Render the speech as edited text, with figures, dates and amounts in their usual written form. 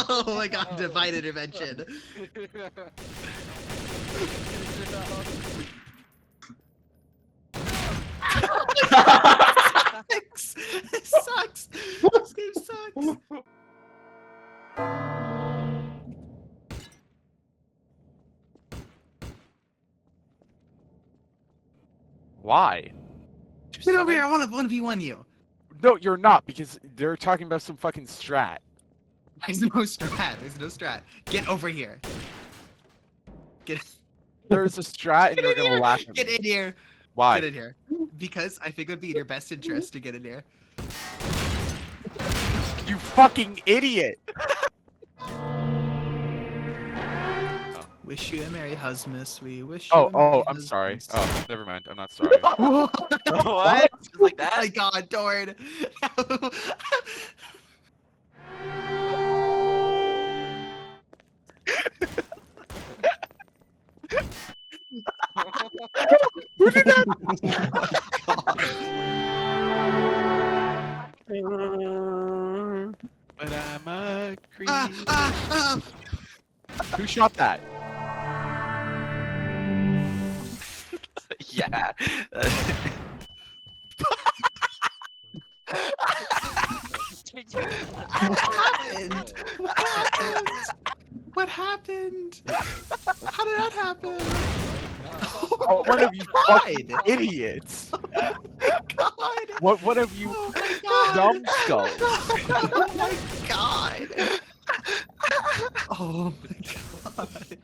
Oh my god, divine intervention. Sucks. It sucks. This game sucks. Why? Get over here. I want to 1v1 you. No, you're not, because they're talking about some fucking strat. There's no strat. There's no strat. Get over here. Get. There's a strat, and Get you're in gonna here. laugh at Get me. in here. Why? Get in here. Because I think it would be in your best interest to get in here. You fucking idiot! Wish you a merry husmus. We wish you. Oh, I'm sorry. Oh, never mind. I'm not sorry. What? Just like Oh that? my god, Dorn. Who did that? But I'm a creep. Who shot that? Yeah. What happened? How did that happen? Oh, one of you God. fucking idiots! God. What? One of you Oh my god. dumb skulls! Oh my god. Oh my god.